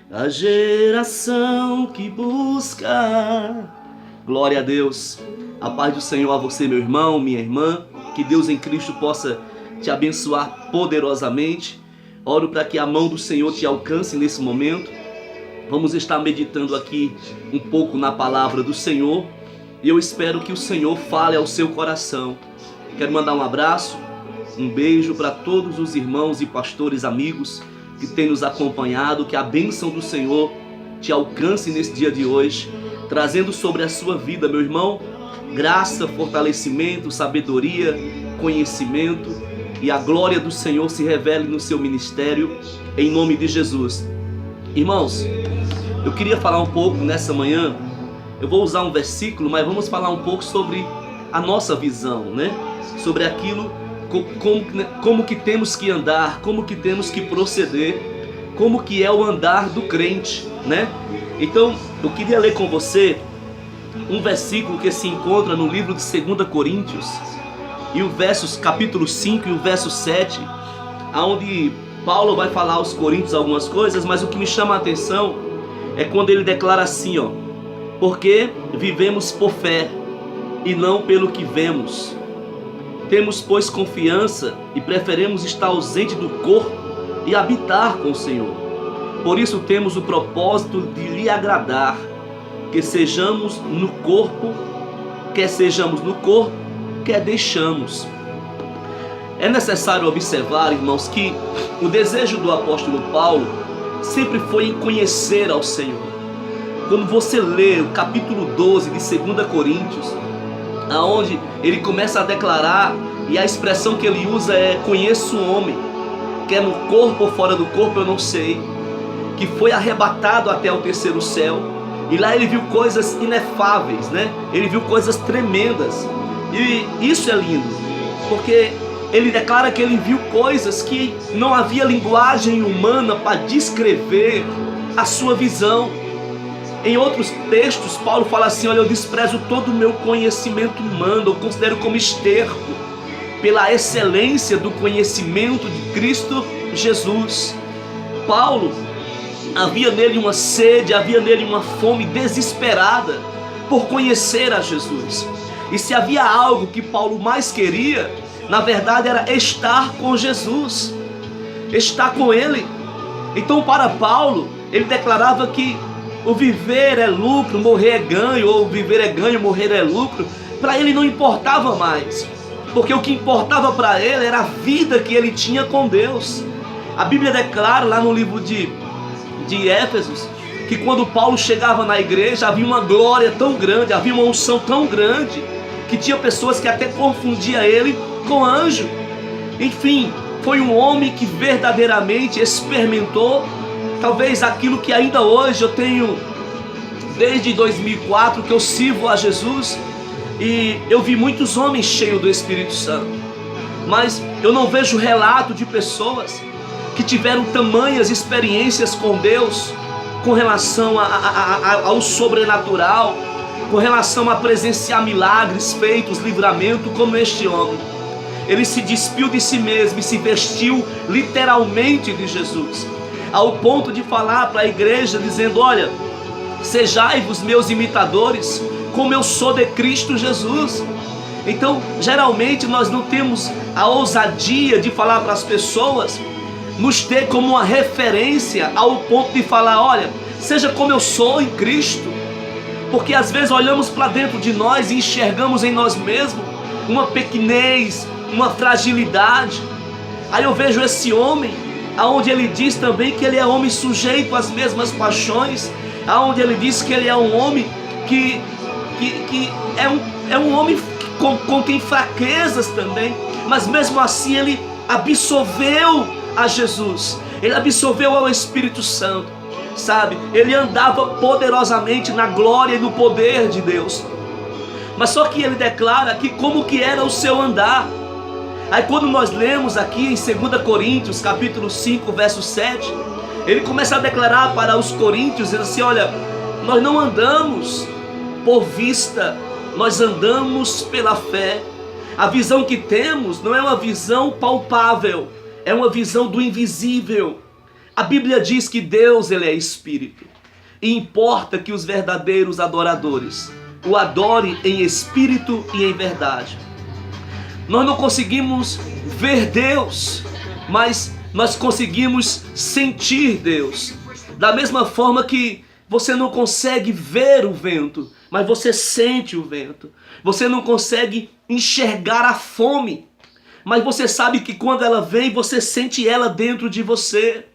A geração que busca. Glória a Deus. A paz do Senhor a você, meu irmão, minha irmã. Que Deus em Cristo possa te abençoar poderosamente. Oro para que a mão do Senhor te alcance nesse momento. Vamos estar meditando aqui um pouco na palavra do Senhor. E eu espero que o Senhor fale ao seu coração. Quero mandar um abraço, um beijo para todos os irmãos e pastores amigos que têm nos acompanhado. Que a bênção do Senhor te alcance nesse dia de hoje, trazendo sobre a sua vida, meu irmão, graça, fortalecimento, sabedoria, conhecimento, e a glória do Senhor se revele no seu ministério, em nome de Jesus. Irmãos, eu queria falar um pouco nessa manhã. Eu vou usar um versículo, mas vamos falar um pouco sobre a nossa visão, né? Sobre aquilo, como que temos que andar, como que temos que proceder, como que é o andar do crente, né? Então, eu queria ler com você um versículo que se encontra no livro de 2 Coríntios, e o capítulo 5 e o verso 7, onde Paulo vai falar aos Coríntios algumas coisas, mas o que me chama a atenção é quando ele declara assim, ó: porque vivemos por fé e não pelo que vemos. Temos, pois, confiança e preferimos estar ausente do corpo e habitar com o Senhor. Por isso temos o propósito de lhe agradar, que sejamos no corpo, quer deixamos. É necessário observar, irmãos, que o desejo do apóstolo Paulo sempre foi em conhecer ao Senhor. Quando você lê o capítulo 12 de 2 Coríntios, aonde ele começa a declarar, e a expressão que ele usa é: conheço um homem, quer no corpo ou fora do corpo eu não sei, que foi arrebatado até o terceiro céu, e lá ele viu coisas inefáveis, né? Ele viu coisas tremendas, e isso é lindo, porque ele declara que ele viu coisas que não havia linguagem humana para descrever a sua visão. Em outros textos, Paulo fala assim: olha, eu desprezo todo o meu conhecimento humano, eu considero como esterco, pela excelência do conhecimento de Cristo Jesus. Paulo, havia nele uma sede, havia nele uma fome desesperada por conhecer a Jesus. E se havia algo que Paulo mais queria, na verdade era estar com Jesus, estar com Ele. Então, para Paulo, ele declarava que o viver é lucro, morrer é ganho, ou viver é ganho, morrer é lucro. Para ele não importava mais, porque o que importava para ele era a vida que ele tinha com Deus. A Bíblia declara lá no livro de Éfesos que quando Paulo chegava na igreja havia uma glória tão grande, havia uma unção tão grande, que tinha pessoas que até confundiam ele com anjo. Enfim, foi um homem que verdadeiramente experimentou talvez aquilo que ainda hoje eu tenho, desde 2004 que eu sirvo a Jesus, e eu vi muitos homens cheios do Espírito Santo, mas eu não vejo relato de pessoas que tiveram tamanhas experiências com Deus, com relação ao sobrenatural, com relação a presenciar milagres feitos, livramento, como este homem. Ele se despiu de si mesmo e se vestiu literalmente de Jesus, ao ponto de falar para a igreja dizendo: olha, sejai-vos meus imitadores, como eu sou de Cristo Jesus. Então, geralmente nós não temos a ousadia de falar para as pessoas, nos ter como uma referência, ao ponto de falar: olha, seja como eu sou em Cristo. Porque às vezes olhamos para dentro de nós e enxergamos em nós mesmos uma pequenez, uma fragilidade. Aí eu vejo esse homem, aonde ele diz também que ele é homem sujeito às mesmas paixões, aonde ele diz que ele é um homem que é um homem com tem fraquezas também, mas mesmo assim ele absorveu a Jesus, ele absorveu ao Espírito Santo, sabe? Ele andava poderosamente na glória e no poder de Deus. Mas só que ele declara aqui como que era o seu andar. Aí quando nós lemos aqui em 2 Coríntios capítulo 5 verso 7, ele começa a declarar para os coríntios, dizendo assim: olha, nós não andamos por vista, nós andamos pela fé. A visão que temos não é uma visão palpável, é uma visão do invisível. A Bíblia diz que Deus, ele é espírito. E importa que os verdadeiros adoradores o adorem em espírito e em verdade. Nós não conseguimos ver Deus, mas nós conseguimos sentir Deus. Da mesma forma que você não consegue ver o vento, mas você sente o vento. Você não consegue enxergar a fome, mas você sabe que quando ela vem, você sente ela dentro de você.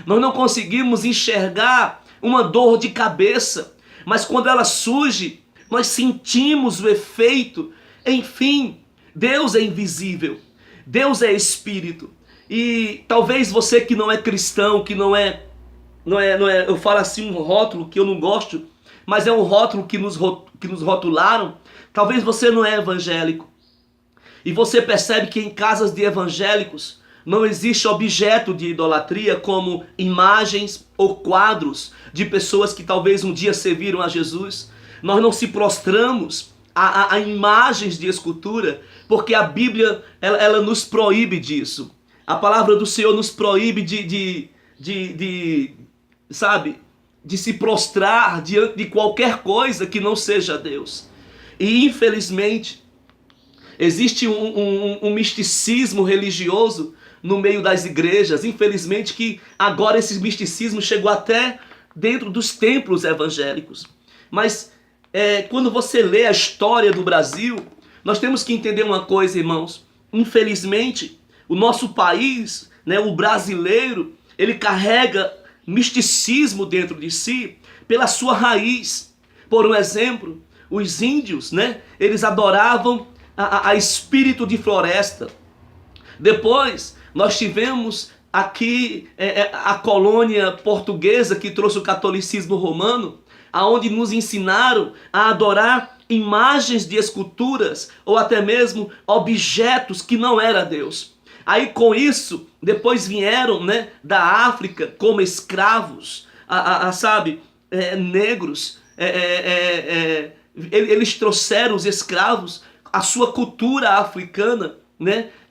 Nós não conseguimos enxergar uma dor de cabeça, mas quando ela surge, nós sentimos o efeito. Enfim, Deus é invisível, Deus é espírito. E talvez você que não é cristão, que não é, eu falo assim um rótulo que eu não gosto, mas é um rótulo que nos rotularam. Talvez você não é evangélico. E você percebe que em casas de evangélicos não existe objeto de idolatria como imagens ou quadros de pessoas que talvez um dia serviram a Jesus. Nós não se prostramos a imagens de escultura, porque a Bíblia ela nos proíbe disso. A palavra do Senhor nos proíbe de se prostrar diante de qualquer coisa que não seja Deus. E infelizmente existe um misticismo religioso no meio das igrejas. Infelizmente que agora esse misticismo chegou até dentro dos templos evangélicos. Mas quando você lê a história do Brasil, nós temos que entender uma coisa, irmãos. Infelizmente, o nosso país, o brasileiro, ele carrega misticismo dentro de si pela sua raiz. Por um exemplo, os índios, eles adoravam a espírito de floresta. Depois nós tivemos aqui a colônia portuguesa que trouxe o catolicismo romano, aonde nos ensinaram a adorar imagens de esculturas ou até mesmo objetos que não era Deus. Aí com isso, depois vieram da África como escravos, negros. Eles trouxeram os escravos, a sua cultura africana,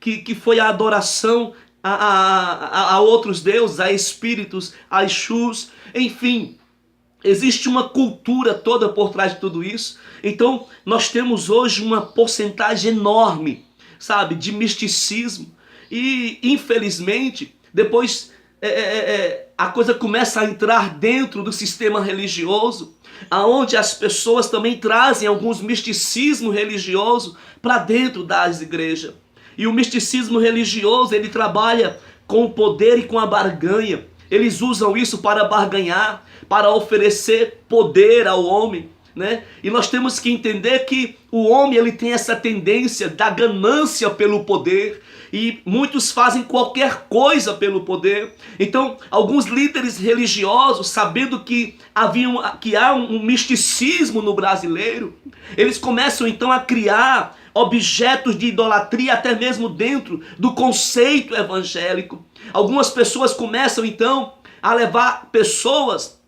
que foi a adoração a outros deuses, a espíritos, a Exus, enfim. Existe uma cultura toda por trás de tudo isso. Então nós temos hoje uma porcentagem enorme, de misticismo. E infelizmente, depois a coisa começa a entrar dentro do sistema religioso, aonde as pessoas também trazem alguns misticismo religioso para dentro das igrejas. E o misticismo religioso, ele trabalha com o poder e com a barganha. Eles usam isso para barganhar, para oferecer poder ao homem, E nós temos que entender que o homem, ele tem essa tendência da ganância pelo poder, e muitos fazem qualquer coisa pelo poder. Então, alguns líderes religiosos, sabendo que há um misticismo no brasileiro, eles começam então a criar objetos de idolatria até mesmo dentro do conceito evangélico. Algumas pessoas começam então a levar pessoas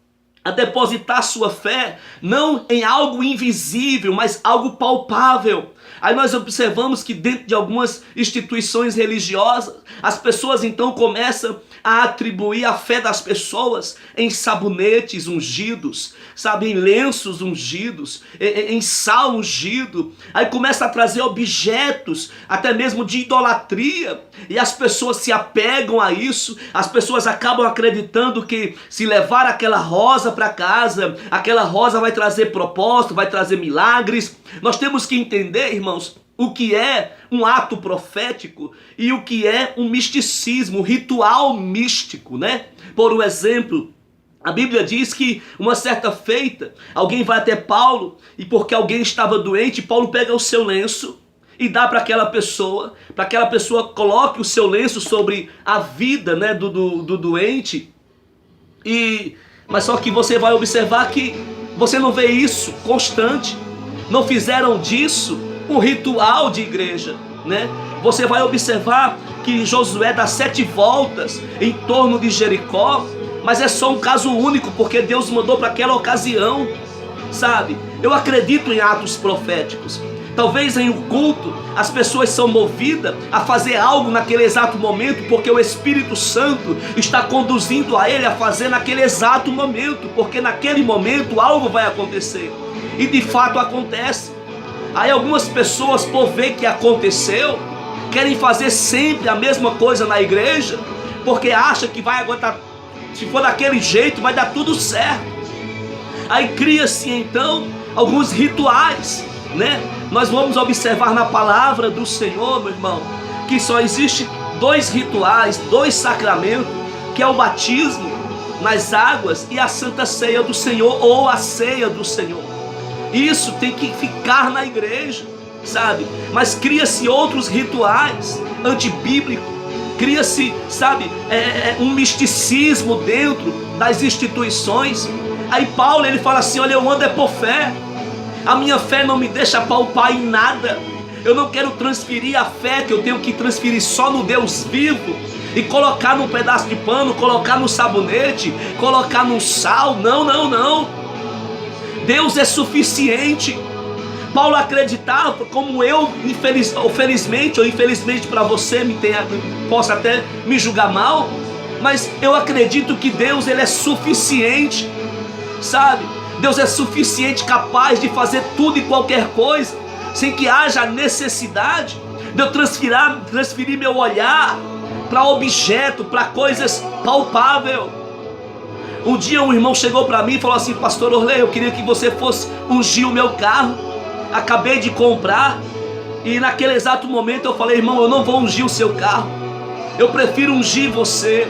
a depositar sua fé não em algo invisível, mas algo palpável. Aí nós observamos que dentro de algumas instituições religiosas, as pessoas então começam a atribuir a fé das pessoas em sabonetes ungidos, em lenços ungidos, em sal ungido. Aí começa a trazer objetos até mesmo de idolatria, e as pessoas se apegam a isso. As pessoas acabam acreditando que se levar aquela rosa para casa, aquela rosa vai trazer propósito, vai trazer milagres. Nós temos que entender, irmãos, o que é um ato profético e o que é um misticismo, um ritual místico, Por um exemplo, a Bíblia diz que uma certa feita, alguém vai até Paulo, e porque alguém estava doente, Paulo pega o seu lenço e dá para aquela pessoa coloque o seu lenço sobre a vida do doente. Mas só que você vai observar que você não vê isso constante. Não fizeram disso um ritual de igreja, Você vai observar que Josué dá 7 voltas em torno de Jericó, mas é só um caso único, porque Deus mandou para aquela ocasião, Eu acredito em atos proféticos. Talvez em um culto as pessoas são movidas a fazer algo naquele exato momento, porque o Espírito Santo está conduzindo a ele a fazer naquele exato momento, porque naquele momento algo vai acontecer. E de fato acontece. Aí algumas pessoas, por ver que aconteceu, querem fazer sempre a mesma coisa na igreja, porque acham que vai aguentar, se for daquele jeito vai dar tudo certo. Aí cria-se então alguns rituais, né? Nós vamos observar na palavra do Senhor, meu irmão, que só existe 2 rituais, 2 sacramentos, que é o batismo nas águas e a Santa Ceia do Senhor, ou a ceia do Senhor. Isso tem que ficar na igreja, sabe? Mas cria-se outros rituais antibíblicos, cria-se, sabe, um misticismo dentro das instituições. Aí Paulo, ele fala assim: olha, eu ando por fé. A minha fé não me deixa palpar em nada. Eu não quero transferir a fé que eu tenho que transferir só no Deus vivo e colocar num pedaço de pano, colocar no sabonete, colocar no sal. Não, não, não. Deus é suficiente. Paulo acreditava, como eu, felizmente ou infelizmente para você, possa até me julgar mal, mas eu acredito que Deus, ele é suficiente, sabe? Deus é suficiente, capaz de fazer tudo e qualquer coisa, sem que haja necessidade de eu transferir meu olhar para objeto, para coisas palpáveis. Um dia um irmão chegou para mim e falou assim: pastor Orley, eu queria que você fosse ungir o meu carro, acabei de comprar. E naquele exato momento eu falei: irmão, eu não vou ungir o seu carro, eu prefiro ungir você,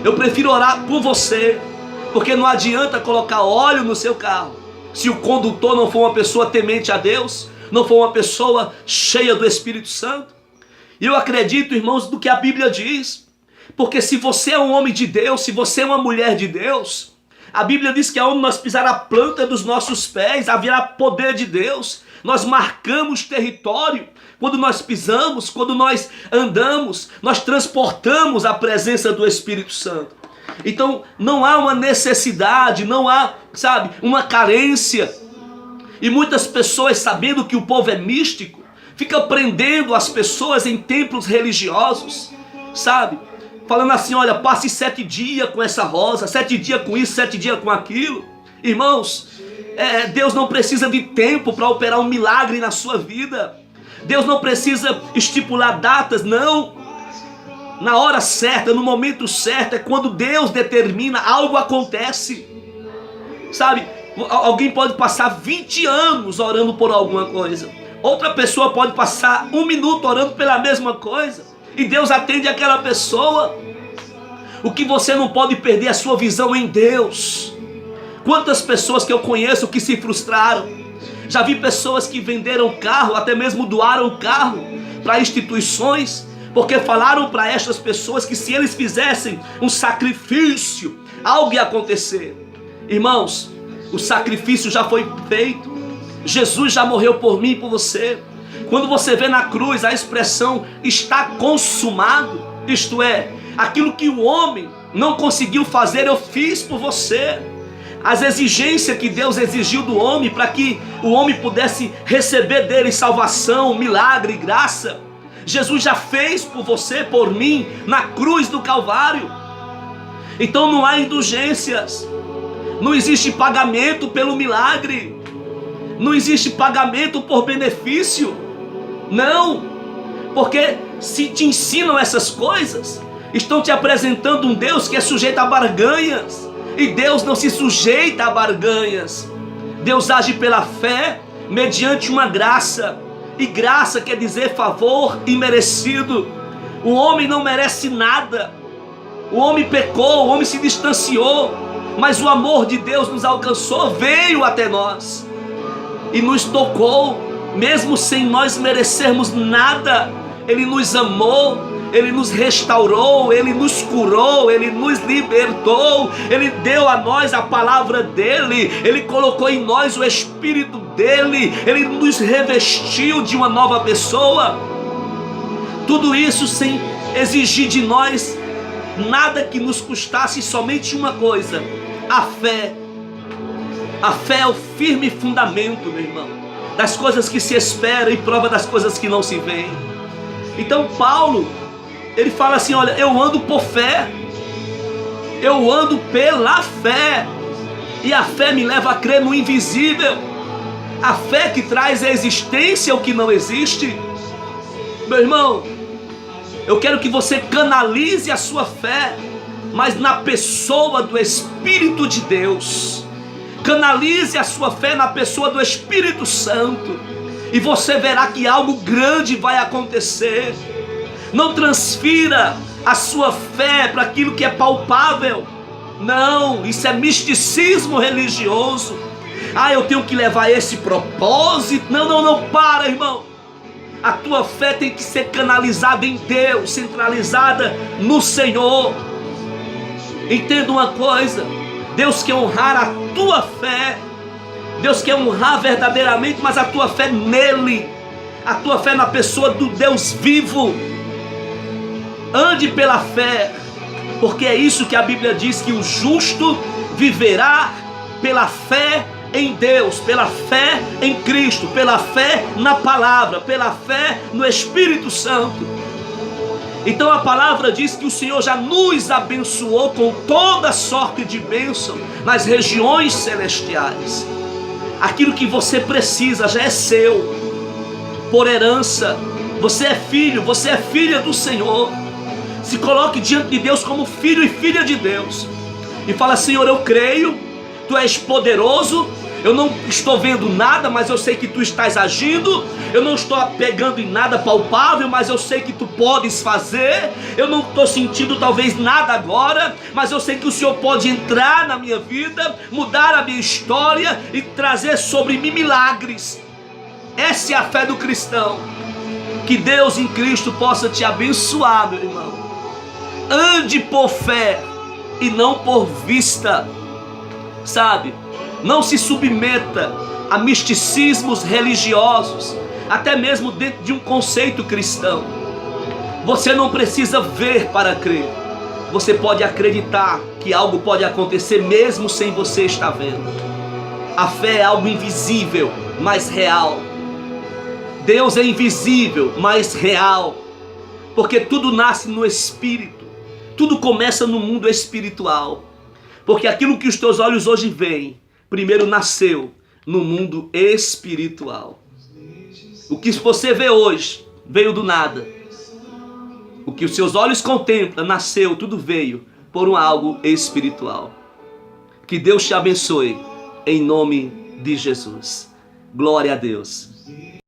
eu prefiro orar por você, porque não adianta colocar óleo no seu carro se o condutor não for uma pessoa temente a Deus, não for uma pessoa cheia do Espírito Santo. E eu acredito, irmãos, do que a Bíblia diz, porque se você é um homem de Deus, se você é uma mulher de Deus, a Bíblia diz que aonde nós pisar a planta dos nossos pés, haverá poder de Deus. Nós marcamos território quando nós pisamos, quando nós andamos, nós transportamos a presença do Espírito Santo. Então não há uma necessidade, não há, sabe, uma carência. E muitas pessoas, sabendo que o povo é místico, ficam prendendo as pessoas em templos religiosos, sabe, falando assim: olha, passe 7 dias com essa rosa, 7 dias com isso, 7 dias com aquilo. Irmãos, Deus não precisa de tempo para operar um milagre na sua vida. Deus não precisa estipular datas, não. Na hora certa, no momento certo, é quando Deus determina, algo acontece. Sabe, alguém pode passar 20 anos orando por alguma coisa, outra pessoa pode passar 1 minuto orando pela mesma coisa, e Deus atende aquela pessoa. O que você não pode perder é a sua visão em Deus. Quantas pessoas que eu conheço que se frustraram. Já vi pessoas que venderam carro, até mesmo doaram carro para instituições, porque falaram para estas pessoas que se eles fizessem um sacrifício, algo ia acontecer. Irmãos, o sacrifício já foi feito. Jesus já morreu por mim e por você. Quando você vê na cruz a expressão está consumado, isto é, aquilo que o homem não conseguiu fazer, eu fiz por você. As exigências que Deus exigiu do homem para que o homem pudesse receber dele salvação, milagre, graça, Jesus já fez por você, por mim, na cruz do Calvário. Então não há indulgências, não existe pagamento pelo milagre, não existe pagamento por benefício, não, porque se te ensinam essas coisas, estão te apresentando um Deus que é sujeito a barganhas, e Deus não se sujeita a barganhas. Deus age pela fé, mediante uma graça, e graça quer dizer favor imerecido. O homem não merece nada, o homem pecou, o homem se distanciou, mas o amor de Deus nos alcançou, veio até nós e nos tocou, mesmo sem nós merecermos nada. Ele nos amou, Ele nos restaurou, Ele nos curou, Ele nos libertou, Ele deu a nós a palavra dEle, Ele colocou em nós o Espírito dEle, Ele nos revestiu de uma nova pessoa. Tudo isso sem exigir de nós nada que nos custasse, somente uma coisa: a fé. A fé é o firme fundamento, meu irmão. das coisas que se esperam e prova das coisas que não se veem. Então Paulo, ele fala assim, olha, eu ando por fé, eu ando pela fé, e a fé me leva a crer no invisível, a fé que traz à existência o que não existe. Meu irmão, eu quero que você canalize a sua fé, mas na pessoa do Espírito de Deus. Canalize a sua fé na pessoa do Espírito Santo, e você verá que algo grande vai acontecer. Não transfira a sua fé para aquilo que é palpável. Não, isso é misticismo religioso. Ah, eu tenho que levar esse propósito. Não, para, irmão. A tua fé tem que ser canalizada em Deus, centralizada no Senhor. Entenda uma coisa, Deus quer honrar a tua fé. Deus quer honrar verdadeiramente, mas a tua fé nele, a tua fé na pessoa do Deus vivo. Ande pela fé, porque é isso que a Bíblia diz, que o justo viverá pela fé em Deus, pela fé em Cristo, pela fé na palavra, pela fé no Espírito Santo. Então a palavra diz que o Senhor já nos abençoou com toda sorte de bênção nas regiões celestiais. Aquilo que você precisa já é seu, por herança. Você é filho, você é filha do Senhor. Se coloque diante de Deus como filho e filha de Deus, e fala, Senhor, eu creio, Tu és poderoso. Eu não estou vendo nada, mas eu sei que Tu estás agindo. Eu não estou pegando em nada palpável, mas eu sei que Tu podes fazer. Eu não estou sentindo talvez nada agora, mas eu sei que o Senhor pode entrar na minha vida, mudar a minha história e trazer sobre mim milagres. Essa é a fé do cristão. Que Deus em Cristo possa te abençoar, meu irmão. Ande por fé e não por vista, sabe? Não se submeta a misticismos religiosos, até mesmo dentro de um conceito cristão. Você não precisa ver para crer. Você pode acreditar que algo pode acontecer mesmo sem você estar vendo. A fé é algo invisível, mas real. Deus é invisível, mas real, porque tudo nasce no Espírito. Tudo começa no mundo espiritual, porque aquilo que os teus olhos hoje veem, primeiro nasceu no mundo espiritual. O que você vê hoje veio do nada. O que os seus olhos contemplam nasceu, tudo veio por algo espiritual. Que Deus te abençoe em nome de Jesus. Glória a Deus.